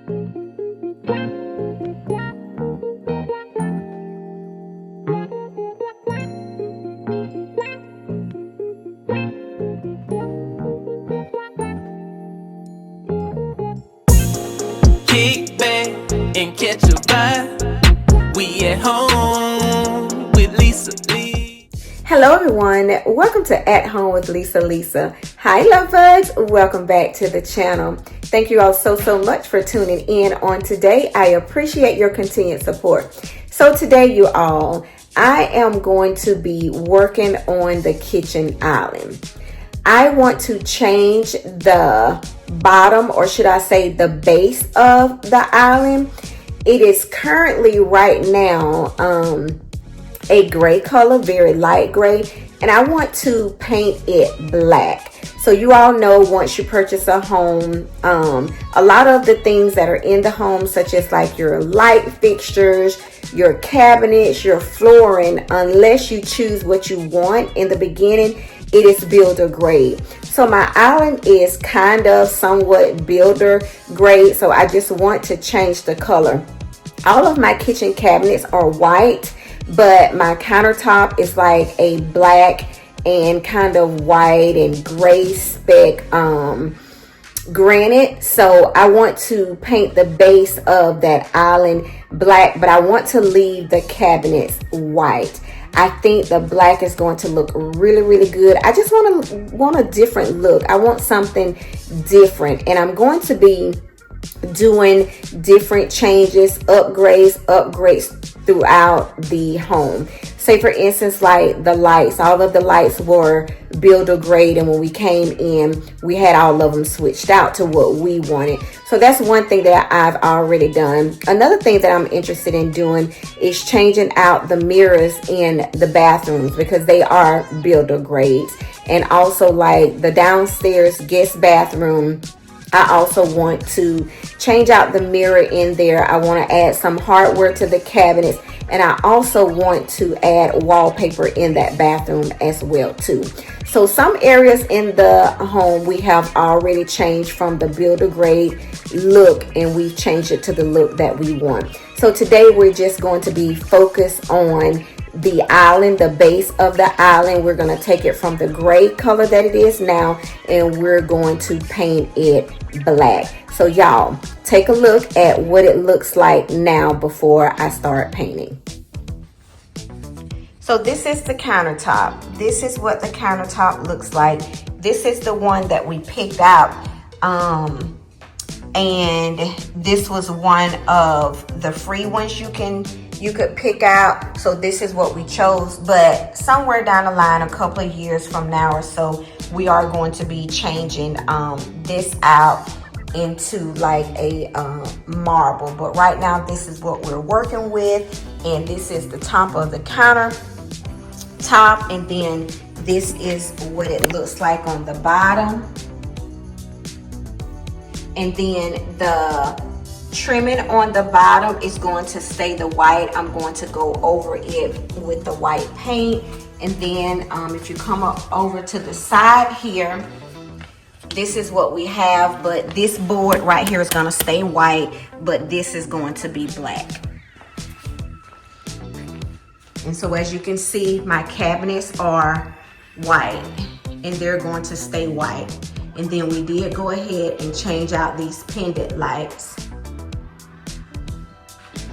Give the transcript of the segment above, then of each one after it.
Kick back and catch a vibe. We at home with Lisa Lee. Hello everyone, welcome to At Home with Lisa Lisa. Hi LoveBugs, welcome back to the channel. Thank you all so much for tuning in on today. I appreciate your continued support. So today you all, I am going to be working on the kitchen island. I want to change the bottom, or should I say the base of the island. It is currently right now a gray color, very light gray, and I want to paint it black. So you all know, once you purchase a home, a lot of the things that are in the home, such as like your light fixtures, your cabinets, your flooring, unless you choose what you want in the beginning, it is builder grade. So my island is kind of somewhat builder grade, so I just want to change the color. All of my kitchen cabinets are white, but my countertop is like a black and kind of white and gray speck granite. So I want to paint the base of that island black, but I want to leave the cabinets white. I think the black is going to look really good. I just want a different look. I want something different, and I'm going to be doing different changes, upgrades throughout the home. Say for instance, like the lights, all of the lights were builder grade, and when we came in, we had all of them switched out to what we wanted. So that's one thing that I've already done. Another thing that I'm interested in doing is changing out the mirrors in the bathrooms, because they are builder grades. And also like the downstairs guest bathroom, I also want to change out the mirror in there. I want to add some hardware to the cabinets, and I also want to add wallpaper in that bathroom as well too. So some areas in the home we have already changed from the builder grade look, and we've changed it to the look that we want. So today we're just going to be focused on the island, the base of the island. We're going to take it from the gray color that it is now, and we're going to paint it black. So y'all, take a look at what it looks like now before I start painting. So this is the countertop. This is what the countertop looks like. This is the one that we picked out, and this was one of the free ones you could pick out. So this is what we chose, but somewhere down the line, a couple of years from now or so, we are going to be changing this out into like a marble. But right now, this is what we're working with, and this is the top of the counter top, and then this is what it looks like on the bottom. And then the trimming on the bottom is going to stay the white. I'm going to go over it with the white paint. And then if you come up over to the side here, this is what we have, but this board right here is going to stay white, but this is going to be black. And so as you can see, my cabinets are white, and they're going to stay white. And then we did go ahead and change out these pendant lights.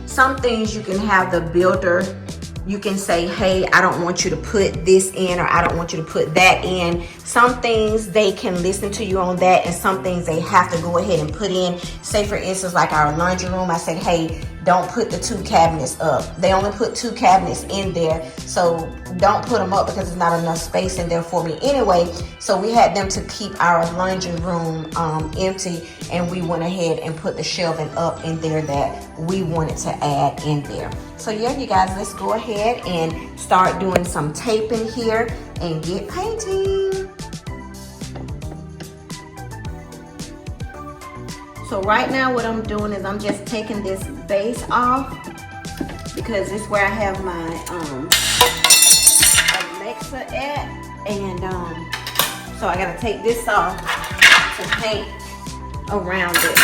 Some things you can have the builder, you can say, hey, I don't want you to put this in, or I don't want you to put that in. Some things they can listen to you on that, and some things they have to go ahead and put in. Say for instance, like our laundry room, I said, hey, don't put the 2 cabinets up. They only put 2 cabinets in there, so don't put them up because there's not enough space in there for me anyway. So we had them to keep our laundry room empty, and we went ahead and put the shelving up in there that we wanted to add in there. So yeah, you guys, let's go ahead and start doing some taping here and get painting. So right now what I'm doing is I'm just taking this base off, because this is where I have my Alexa at, and so I gotta take this off to paint around it.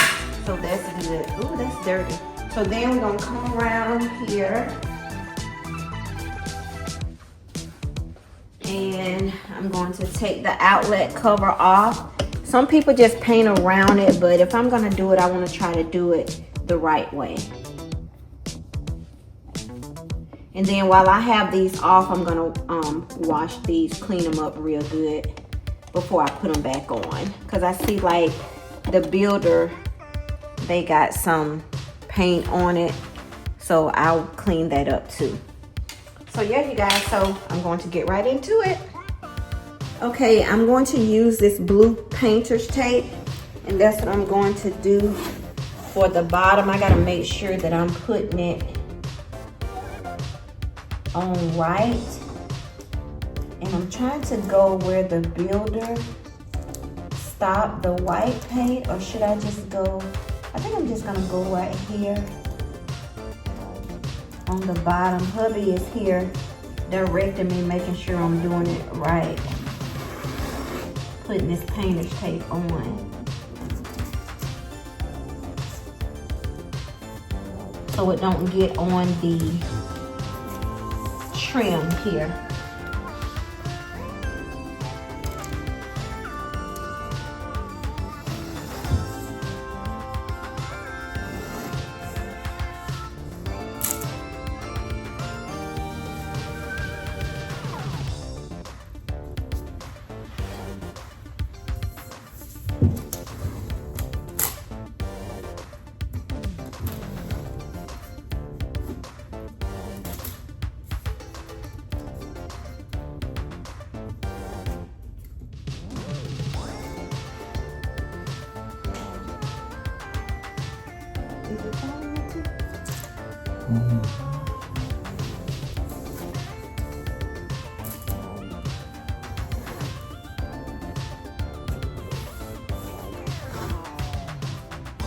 So that's good. Ooh, that's dirty. So then we're gonna come around here. And I'm going to take the outlet cover off. Some people just paint around it, but if I'm gonna do it, I wanna try to do it the right way. And then while I have these off, I'm gonna wash these, clean them up real good before I put them back on. Cause I see like the builder, they got some paint on it. So I'll clean that up too. So yeah, you guys, so I'm going to get right into it. Okay, I'm going to use this blue painter's tape, and that's what I'm going to do for the bottom. I gotta make sure that I'm putting it on right. And I'm trying to go where the builder stopped the white paint, or should I just go, I think I'm just gonna go right here on the bottom. Hubby is here directing me, making sure I'm doing it right. Putting this painter's tape on. So it don't get on the trim here.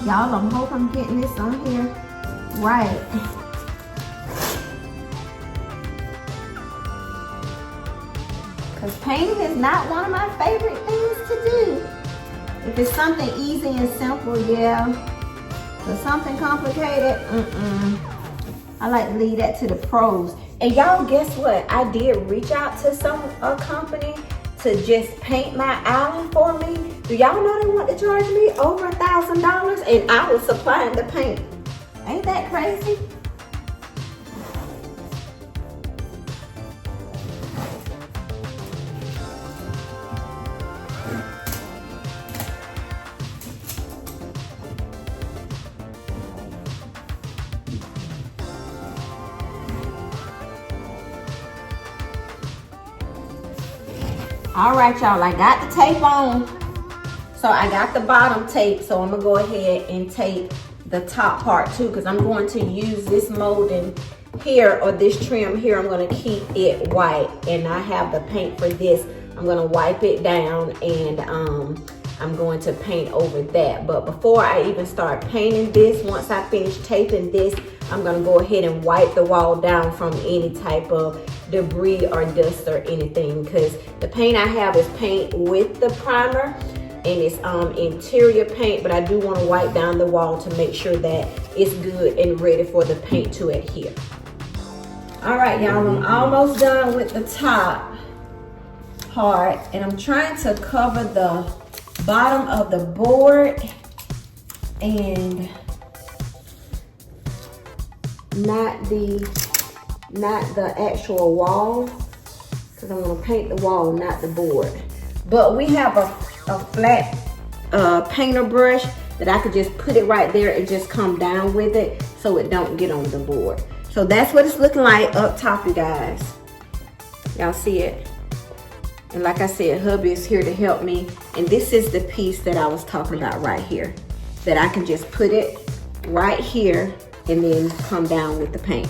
Y'all, I hope I'm getting this on here right. Because painting is not one of my favorite things to do. If it's something easy and simple, yeah. But something complicated, I like to leave that to the pros. And y'all, guess what? I did reach out to a company to just paint my island for me. Do y'all know they want to charge me over $1,000 and I was supplying the paint? Ain't that crazy? All right, y'all, I got the tape on. So I got the bottom tape, so I'm gonna go ahead and tape the top part too, because I'm going to use this molding here, or this trim here. I'm gonna keep it white, and I have the paint for this. I'm gonna wipe it down, and I'm going to paint over that. But before I even start painting this, once I finish taping this, I'm gonna go ahead and wipe the wall down from any type of debris or dust or anything, because the paint I have is paint with the primer, and it's interior paint, but I do want to wipe down the wall to make sure that it's good and ready for the paint to adhere. All right, y'all, I'm almost done with the top part, and I'm trying to cover the bottom of the board and not the actual wall, because I'm going to paint the wall, not the board. But we have a flat painter brush that I could just put it right there and just come down with it so it don't get on the board. So that's what it's looking like up top, you guys. Y'all see it? And like I said, hubby is here to help me. And this is the piece that I was talking about right here, that I can just put it right here and then come down with the paint.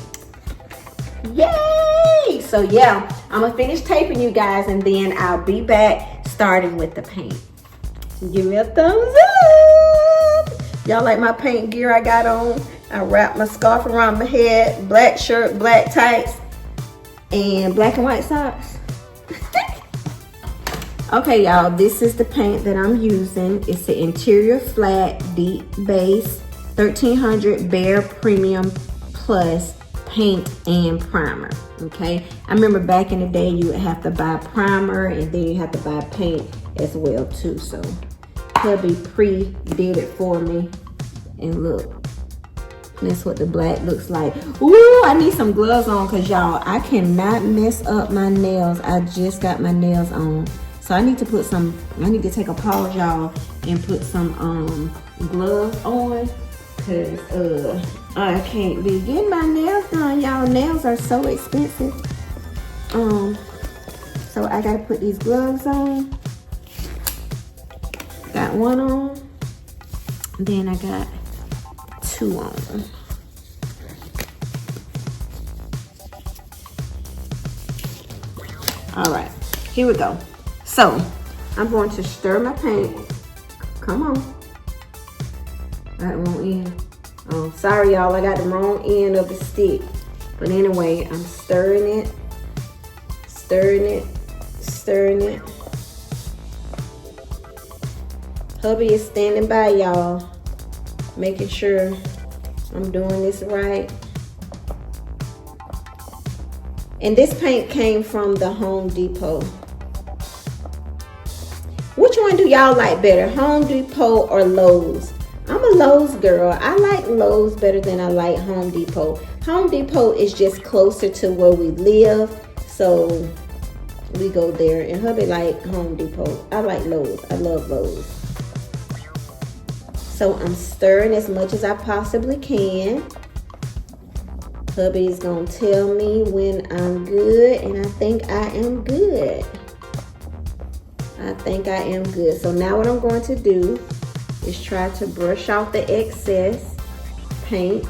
Yay! So yeah, I'm gonna finish taping, you guys, and then I'll be back starting with the paint. Give me a thumbs up. Y'all like my paint gear I got on? I wrapped my scarf around my head, black shirt, black tights, and black and white socks. Okay, y'all, this is the paint that I'm using. It's the interior flat deep base 1300 Behr Premium Plus paint and primer. Okay, I remember back in the day you would have to buy primer and then you have to buy paint as well too. So hubby pre-did it for me, and look, that's what the black looks like. Ooh, I need some gloves on because y'all, I cannot mess up my nails. I just got my nails on, so I need to put some, I need to take a pause, y'all, and put some gloves on, because I can't be getting my nails done, y'all. Nails are so expensive. So I gotta put these gloves on. Got one on, then I got two on. All right, here we go. So I'm going to stir my paint. Come on. That wrong end. Oh, sorry y'all, I got the wrong end of the stick. But anyway, I'm stirring it, stirring it, stirring it. Hubby is standing by, y'all, making sure I'm doing this right. And this paint came from the Home Depot. Which one do y'all like better, Home Depot or Lowe's? I'm a Lowe's girl. I like Lowe's better than I like Home Depot. Home Depot is just closer to where we live, so we go there. And hubby like Home Depot. I like Lowe's. I love Lowe's. So I'm stirring as much as I possibly can. Hubby's gonna tell me when I'm good, and I think I am good. I think I am good. So now what I'm going to do is try to brush off the excess paint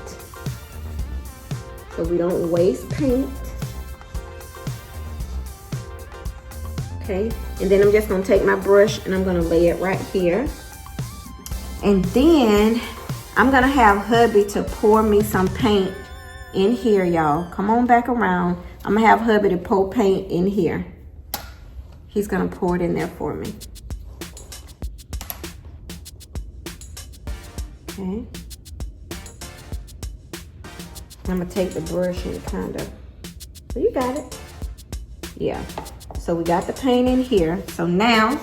so we don't waste paint. Okay, and then I'm just gonna take my brush and I'm gonna lay it right here. And then I'm gonna have hubby to pour me some paint in here, y'all. Come on back around. I'm gonna have hubby to pour paint in here. He's gonna pour it in there for me. Okay. I'm gonna take the brush and kind of, so you got it. Yeah. So we got the paint in here. So now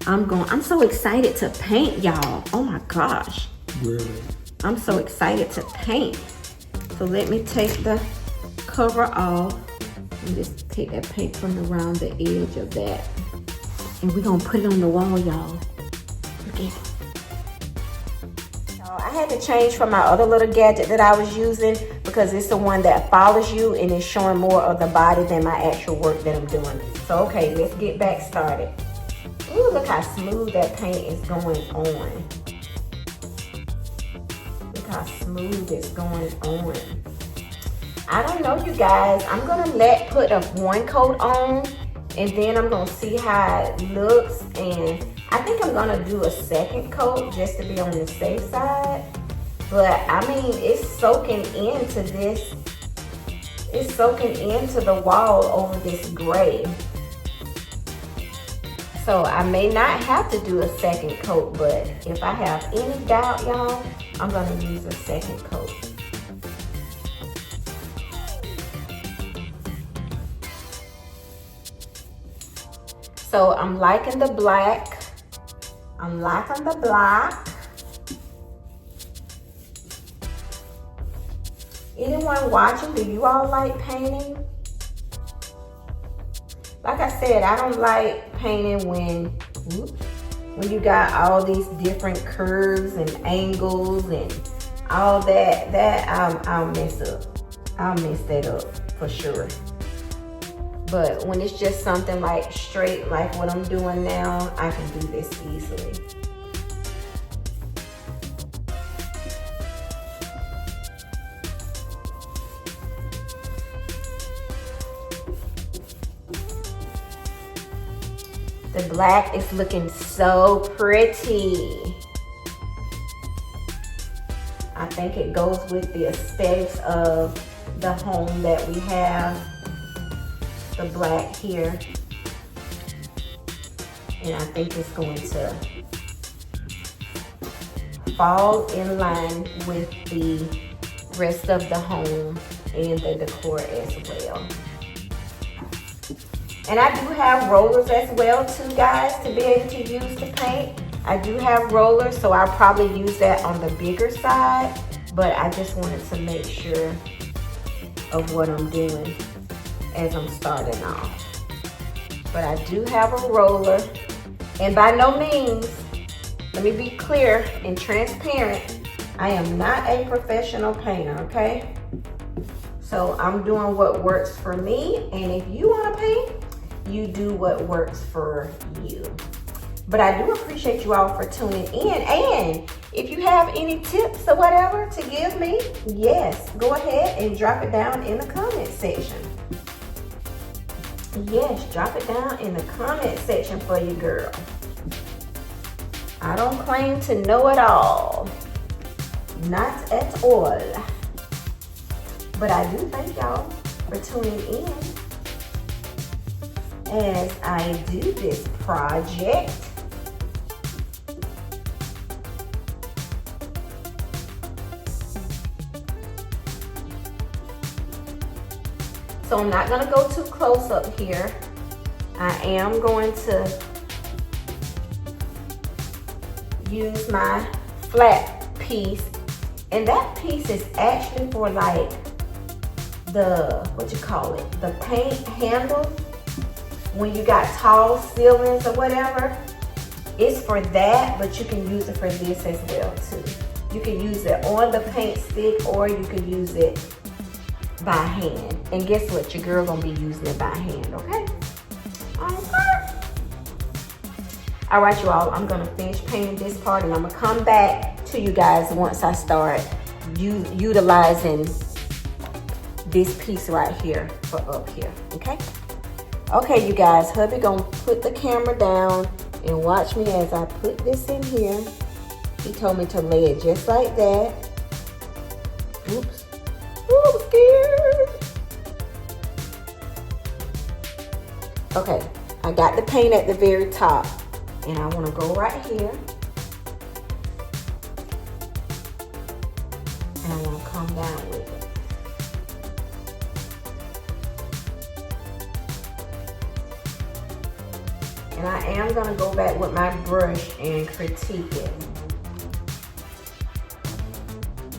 I'm so excited to paint, y'all. Oh my gosh. Really? I'm so excited to paint. So let me take the cover off and just take that paint from around the edge of that. And we're gonna put it on the wall, y'all. Look at it. So I had to change from my other little gadget that I was using because it's the one that follows you and is showing more of the body than my actual work that I'm doing. So okay, let's get back started. Ooh, look how smooth that paint is going on. Look how smooth it's going on. I don't know, you guys. I'm gonna put a one coat on, and then I'm gonna see how it looks. And I think I'm gonna do a second coat just to be on the safe side. But I mean, it's soaking into this. It's soaking into the wall over this gray. So I may not have to do a second coat, but if I have any doubt, y'all, I'm gonna use a second coat. So I'm liking the black. I'm liking the black. Anyone watching, do you all like painting? Like I said, I don't like painting when you got all these different curves and angles and all that. I'll mess up. I'll mess that up for sure. But when it's just something like straight, like what I'm doing now, I can do this easily. The black is looking so pretty. I think it goes with the aesthetics of the home that we have. The black here. And I think it's going to fall in line with the rest of the home and the decor as well. And I do have rollers as well too, guys, to be able to use to paint. I do have rollers, so I'll probably use that on the bigger side, but I just wanted to make sure of what I'm doing as I'm starting off. But I do have a roller, and by no means, let me be clear and transparent, I am not a professional painter, okay? So I'm doing what works for me, and if you want to paint, you do what works for you. But I do appreciate you all for tuning in, and if you have any tips or whatever to give me, yes, go ahead and drop it down in the comment section. Yes, drop it down in the comment section for you, girl. I don't claim to know it all. Not at all. But I do thank y'all for tuning in as I do this project. So I'm not gonna go too close up here. I am going to use my flat piece, and that piece is actually for like the, what you call it, the paint handle. When you got tall ceilings or whatever, it's for that, but you can use it for this as well too. You can use it on the paint stick, or you can use it by hand. And guess what? Your girl gonna be using it by hand, okay? All right, you all, I'm gonna finish painting this part, and I'm gonna come back to you guys once I start utilizing this piece right here for up here, okay? Okay, you guys, hubby gonna put the camera down and watch me as I put this in here. He told me to lay it just like that. Oops. Ooh, I'm scared. Okay, I got the paint at the very top, and I want to go right here, and I want to come down with it. And I am going to go back with my brush and critique it,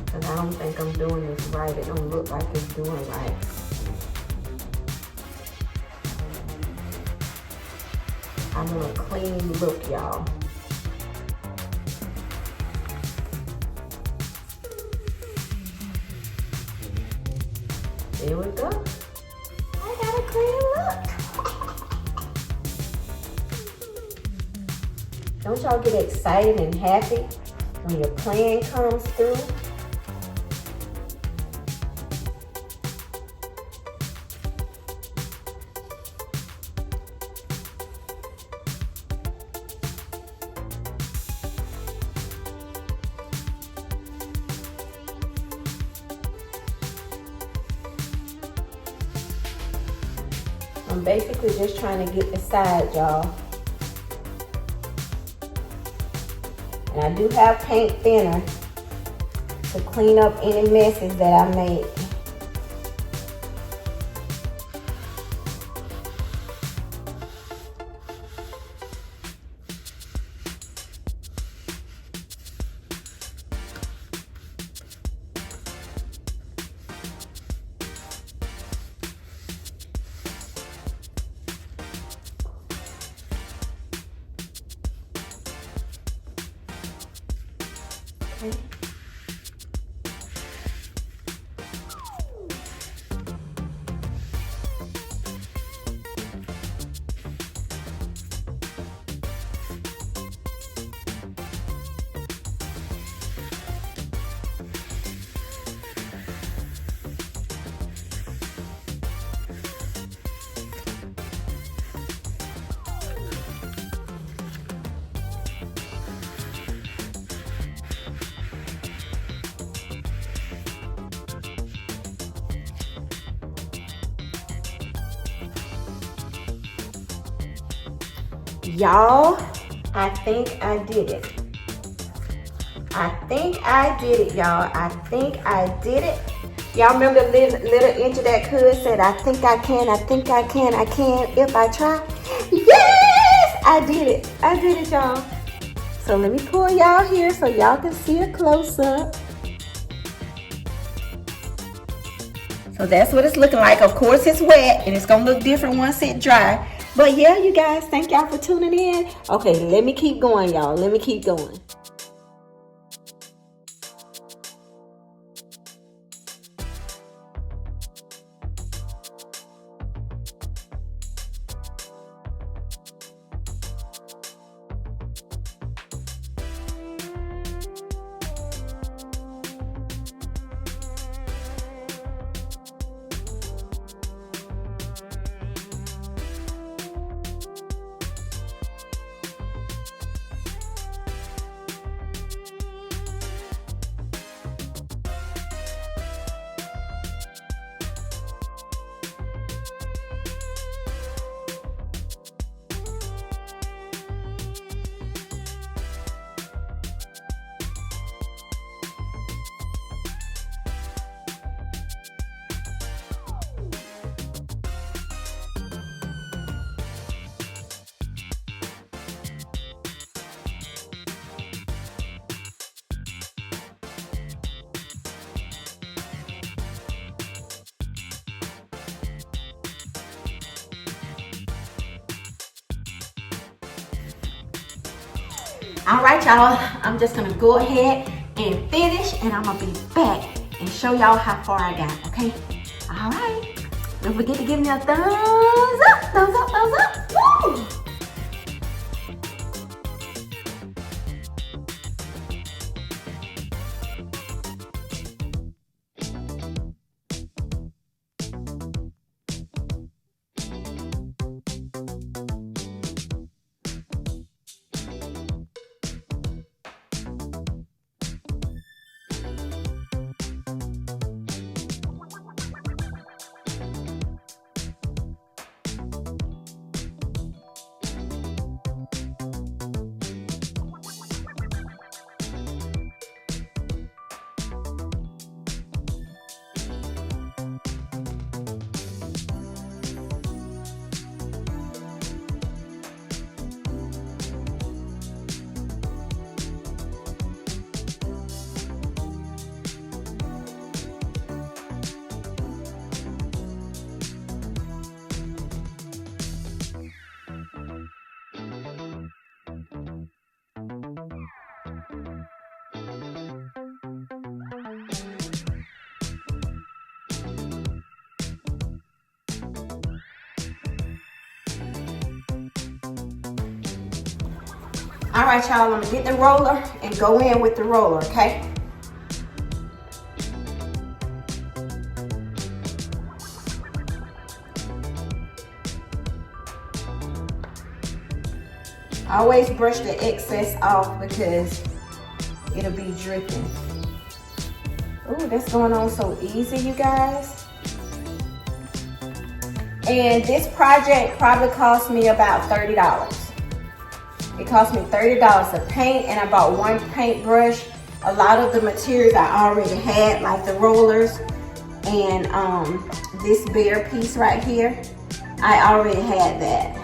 because I don't think I'm doing this right. It don't look like it's doing right. I want a clean look, y'all. There we go. I got a clean look. Don't y'all get excited and happy when your plan comes through? I'm basically just trying to get the side, y'all. And I do have paint thinner to clean up any messes that I make. Okay. Y'all, I think I did it. I think I did it, y'all. I think I did it. Y'all remember the little entry that could said, I think I can, I think I can, I can if I try. Yes, I did it, y'all. So let me pull y'all here so y'all can see a close-up. So that's what it's looking like. Of course it's wet and it's gonna look different once it dry. But yeah, you guys, thank y'all for tuning in. Okay, let me keep going, y'all. Let me keep going. All right, y'all, I'm just gonna go ahead and finish, and I'm gonna be back and show y'all how far I got, okay? All right, don't forget to give me a thumbs up, thumbs up, thumbs up, woo! All right, y'all, I'm gonna get the roller and go in with the roller, okay? Always brush the excess off because it'll be dripping. Ooh, that's going on so easy, you guys. And this project probably cost me about $30. It cost me $30 to paint, and I bought one paintbrush. A lot of the materials I already had, like the rollers and this bare piece right here, I already had that.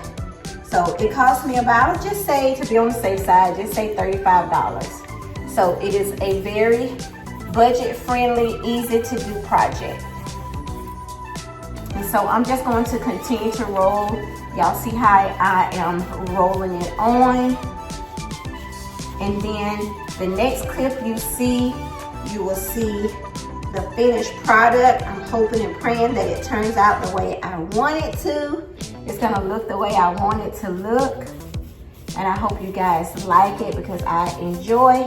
So it cost me about, just say, to be on the safe side, just say $35. So it is a very budget-friendly, easy-to-do project. And so I'm just going to continue to roll. Y'all see how I am rolling it on. And then the next clip you see, you will see the finished product. I'm hoping and praying that it turns out the way I want it to. It's gonna look the way I want it to look. And I hope you guys like it because I enjoy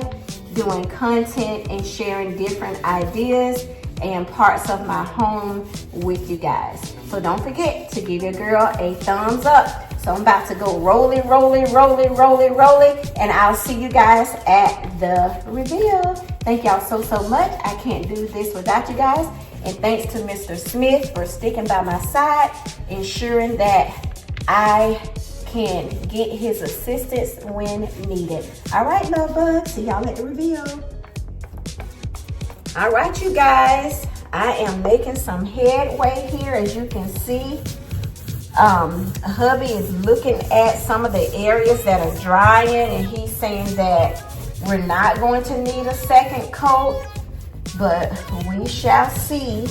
doing content and sharing different ideas and parts of my home with you guys. So don't forget to give your girl a thumbs up. So I'm about to go rolling, rolling, rolling, rolling, rolling, and I'll see you guys at the reveal. Thank y'all so much. I can't do this without you guys. And thanks to Mr. Smith for sticking by my side, ensuring that I can get his assistance when needed. All right, love bugs, see y'all at the reveal. All right, you guys, I am making some headway here, as you can see. Hubby is looking at some of the areas that are drying, and he's saying that we're not going to need a second coat, but we shall see.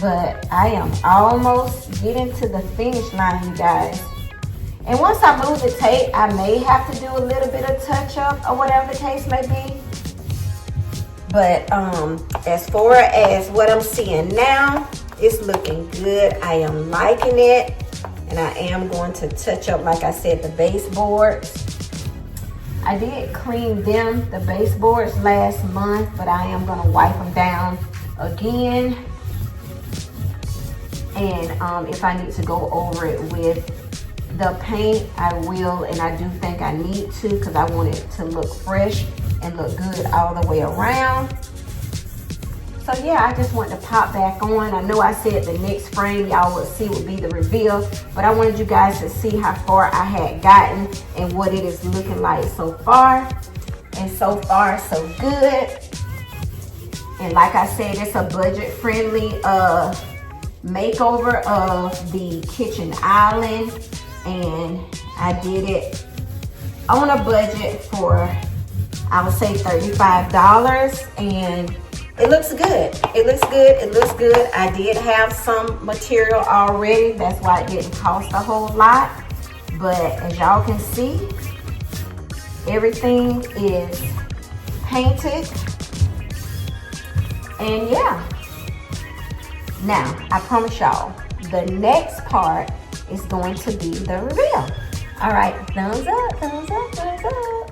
But I am almost getting to the finish line, you guys. And once I move the tape, I may have to do a little bit of touch up or whatever the case may be. But as far as what I'm seeing now, it's looking good. I am liking it. And I am going to touch up, like I said, the baseboards. I did clean them, the baseboards, last month, but I am going to wipe them down again. And if I need to go over it with the paint, I will. And I do think I need to, because I want it to look fresh and look good all the way around. So yeah, I just want to pop back on. I know I said the next frame y'all will see will be the reveal, but I wanted you guys to see how far I had gotten and what it is looking like so far. And so far, so good. And like I said, it's a budget-friendly makeover of the kitchen island. And I did it on a budget for, I would say, $35. And it looks good. It looks good. It looks good. I did have some material already. That's why it didn't cost a whole lot. But as y'all can see, everything is painted. And yeah. Now, I promise y'all, the next part is going to be the reveal. All right, thumbs up, thumbs up, thumbs up.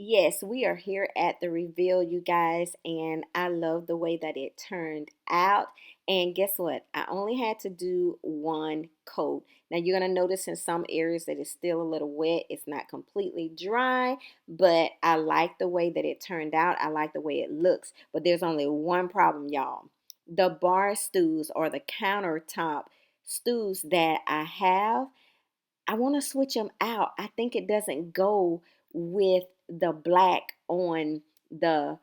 Yes, we are here at the reveal, you guys, and I love the way that it turned out. And guess what? I only had to do one coat. Now you're going to notice in some areas that it's still a little wet. It's not completely dry, but I like the way that it turned out. I like the way it looks, but there's only one problem, y'all. The bar stools, or the countertop stools that I have, I want to switch them out. I think it doesn't go with the black on the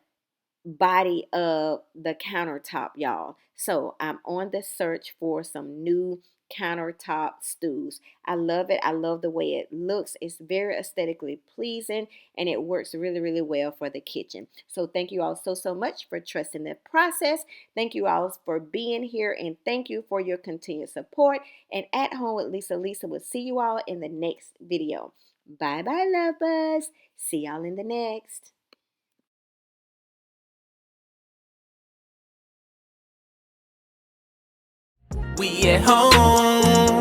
body of the countertop, y'all. So I'm on the search for some new countertop stools. I love it. I love the way it looks. It's very aesthetically pleasing, and it works really, really well for the kitchen. So thank you all so much for trusting the process. Thank you all for being here, and thank you for your continued support. And At Home with Lisa, Lisa will see you all in the next video. Bye bye, love bugs. See y'all in the next. We at home